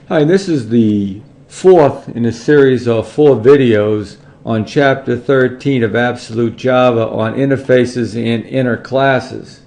Hi, this is the fourth in a series of 4 videos on Chapter 13 of Absolute Java on interfaces and inner classes.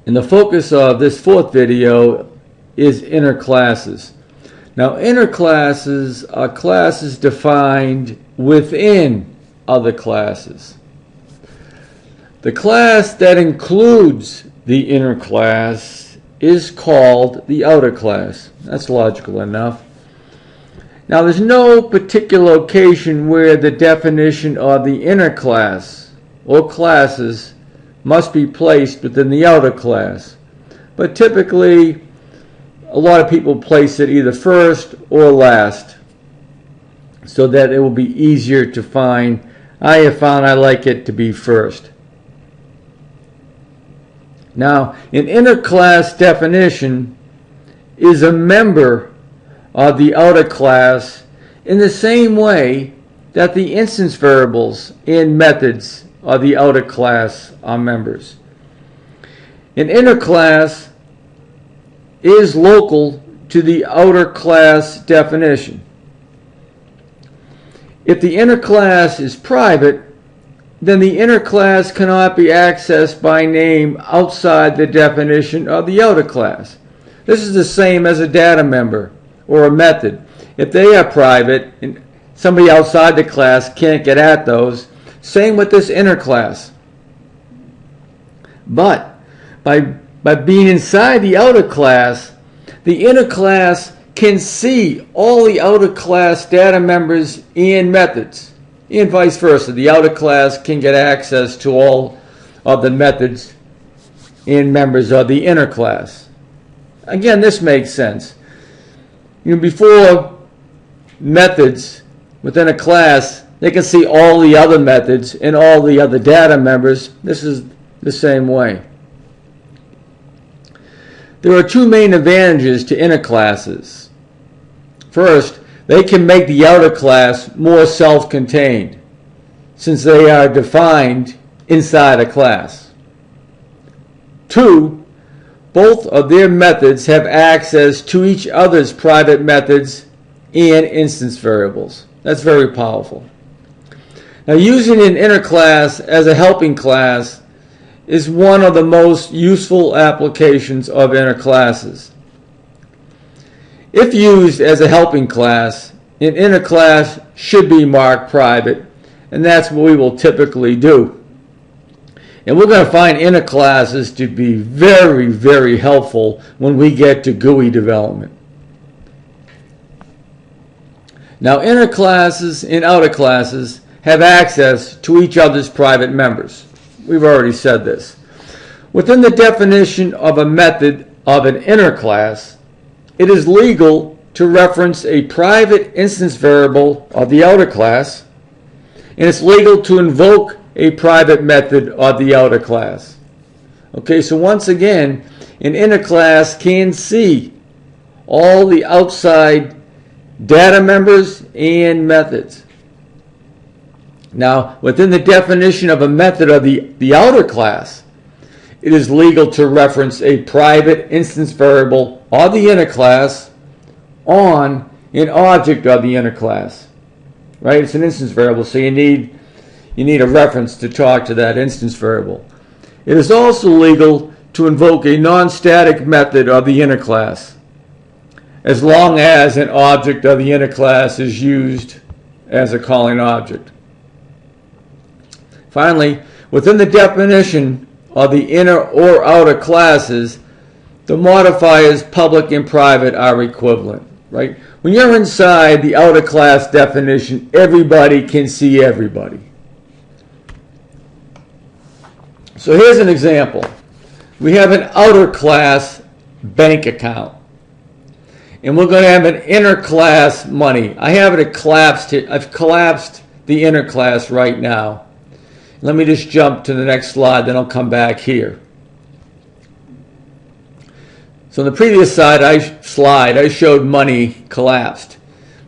And the focus of this fourth video is inner classes. Now, inner classes are classes defined within other classes. The class that includes the inner class is called the outer class. That's logical enough. Now, there's no particular location where the definition of the inner class or classes must be placed within the outer class. But typically, a lot of people place it either first or last so that it will be easier to find. I have found I like it to be first. Now, an inner class definition is a member of the outer class in the same way that the instance variables and methods of the outer class are members. An inner class is local to the outer class definition. If the inner class is private, then the inner class cannot be accessed by name outside the definition of the outer class. This is the same as a data member or a method. If they are private and somebody outside the class can't get at those, same with this inner class. But by being inside the outer class, the inner class can see all the outer class data members and methods. And vice versa. The outer class can get access to all of the methods and members of the inner class. Again, this makes sense. Before methods within a class, they can see all the other methods and all the other data members. This is the same way. There are 2 main advantages to inner classes. First, they can make the outer class more self-contained, since they are defined inside a class. 2, both of their methods have access to each other's private methods and instance variables. That's very powerful. Now, using an inner class as a helping class is one of the most useful applications of inner classes. If used as a helping class, an inner class should be marked private, and that's what we will typically do. And we're going to find inner classes to be very, very helpful when we get to GUI development. Now, inner classes and outer classes have access to each other's private members. We've already said this. Within the definition of a method of an inner class, it is legal to reference a private instance variable of the outer class, and it's legal to invoke a private method of the outer class. Okay, so once again, an inner class can see all the outside data members and methods. Now, within the definition of a method of the outer class, it is legal to reference a private instance variable of the inner class on an object of the inner class. Right? It's an instance variable, so you need a reference to talk to that instance variable. It is also legal to invoke a non-static method of the inner class, as long as an object of the inner class is used as a calling object. Finally, within the definition of the inner or outer classes, the modifiers public and private are equivalent, right? When you're inside the outer class definition, everybody can see everybody. So here's an example. We have an outer class bank account, and we're going to have an inner class money. I have it collapsed here. I've collapsed the inner class right now. Let me just jump to the next slide, then I'll come back here. So in the previous slide, I showed money collapsed.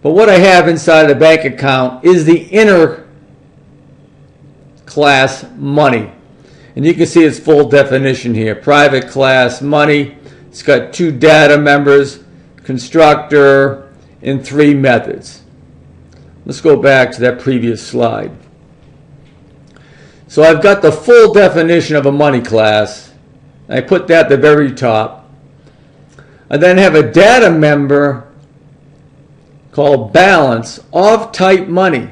But what I have inside the bank account is the inner class money. And you can see its full definition here. Private class money, It's got 2 data members, constructor, and 3 methods. Let's go back to that previous slide. So I've got the full definition of a money class. I put that at the very top. I then have a data member called balance of type money.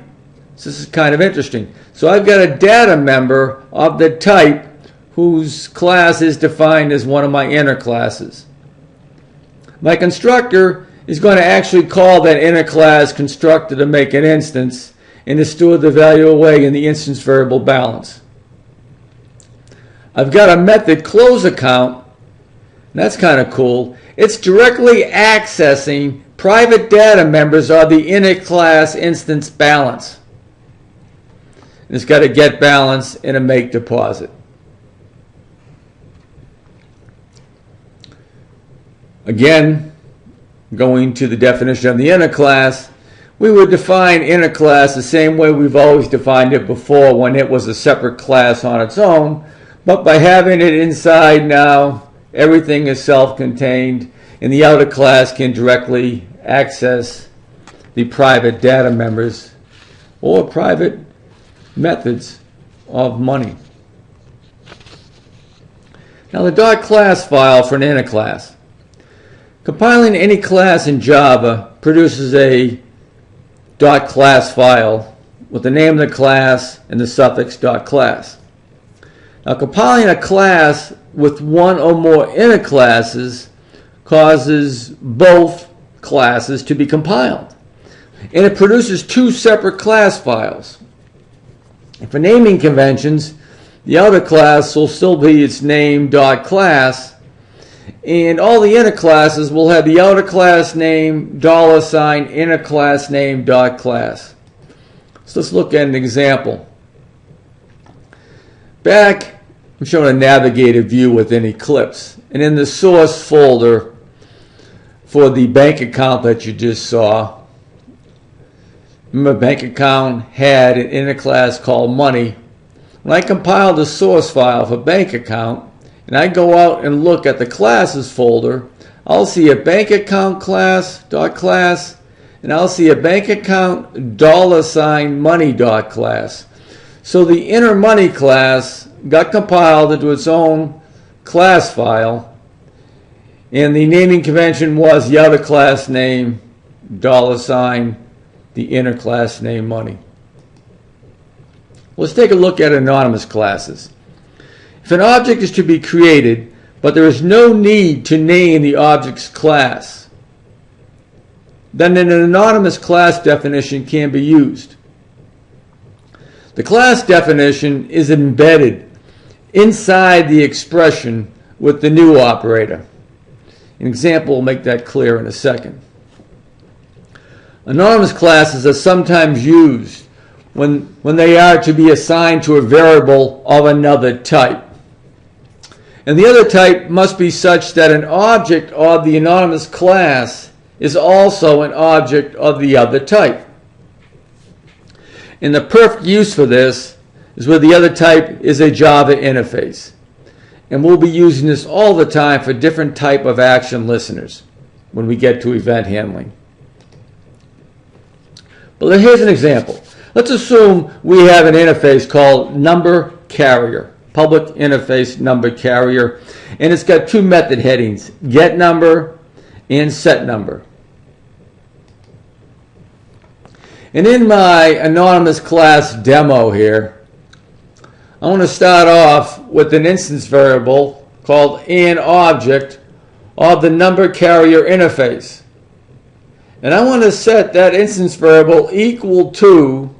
So this is kind of interesting. So I've got a data member of the type whose class is defined as one of my inner classes. My constructor is going to actually call that inner class constructor to make an instance and to store the value away in the instance variable balance. I've got a method close account. That's kind of cool. It's directly accessing private data members of the inner class instance balance. And it's got a get balance and a make deposit. Again, going to the definition of the inner class, we would define inner class the same way we've always defined it before when it was a separate class on its own, but by having it inside now, everything is self-contained, and the outer class can directly access the private data members or private methods of money. Now the .class file for an inner class. Compiling any class in Java produces a .class file with the name of the class and the suffix .class. Now compiling a class with one or more inner classes causes both classes to be compiled. And it produces 2 separate class files. And for naming conventions, the outer class will still be its name .class, and all the inner classes will have the outer class name $ inner class name .class. So let's look at an example. Back, I'm showing a navigator view within Eclipse, and in the source folder for the bank account that you just saw, remember, bank account had an inner class called money. When I compile the source file for bank account and I go out and look at the classes folder, I'll see a bank account class .class, and I'll see a bank account $money .class. So the inner money class got compiled into its own class file, and the naming convention was the outer class name $, the inner class name money. Let's take a look at anonymous classes. If an object is to be created, but there is no need to name the object's class, then an anonymous class definition can be used. The class definition is embedded inside the expression with the new operator. An example will make that clear in a second. Anonymous classes are sometimes used when they are to be assigned to a variable of another type. And the other type must be such that an object of the anonymous class is also an object of the other type. And the perfect use for this is where the other type is a Java interface. And we'll be using this all the time for different type of action listeners when we get to event handling. But here's an example. Let's assume we have an interface called number carrier, public interface number carrier, and it's got 2 method headings, get number and set number. And in my anonymous class demo here, I want to start off with an instance variable called an object of the number carrier interface. And I want to set that instance variable equal to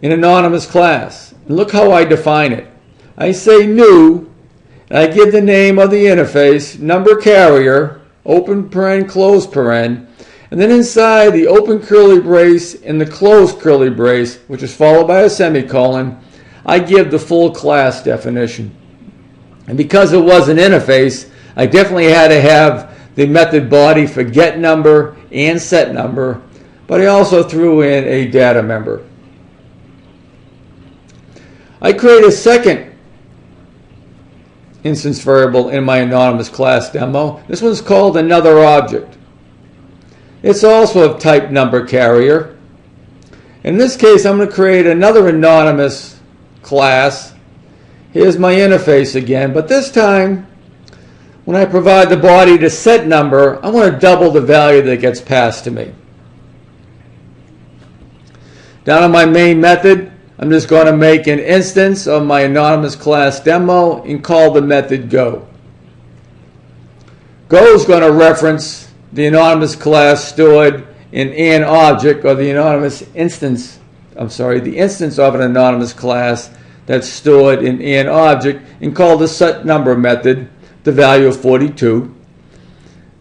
an anonymous class. And look how I define it. I say new, and I give the name of the interface, number carrier, open paren, close paren, and then inside the open curly brace and the closed curly brace, which is followed by a semicolon, I give the full class definition. And because it was an interface, I definitely had to have the method body for get number and set number, but I also threw in a data member. I create a second instance variable in my anonymous class demo. This one's called another object. It's also of type number carrier. In this case, I'm going to create another anonymous class. Here's my interface again, but this time, when I provide the body to set number, I want to double the value that gets passed to me. Down on my main method, I'm just going to make an instance of my anonymous class demo and call the method go. Go is going to reference the anonymous class stored in an object, or the instance of an anonymous class that's stored in an object, and call the set number method the value of 42.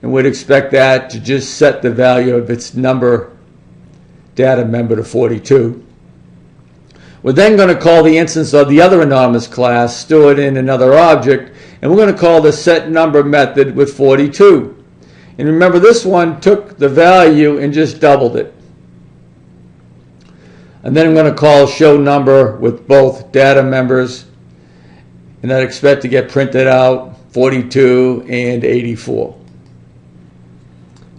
And we'd expect that to just set the value of its number data member to 42. We're then going to call the instance of the other anonymous class stored in another object, and we're going to call the set number method with 42. And remember, this one took the value and just doubled it. And then I'm going to call show number with both data members, and I expect to get printed out 42 and 84.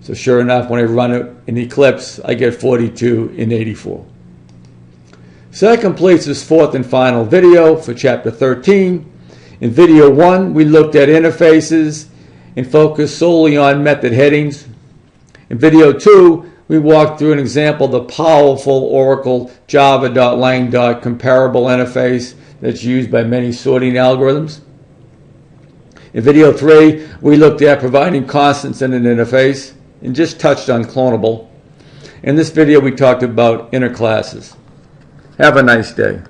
So sure enough, when I run it in Eclipse, I get 42 and 84. So that completes this fourth and final video for Chapter 13. In Video 1, we looked at interfaces and focused solely on method headings. In Video 2, we walked through an example of the powerful Oracle Java.lang comparable interface that's used by many sorting algorithms. In Video 3, we looked at providing constants in an interface and just touched on clonable. In this video, we talked about inner classes. Have a nice day.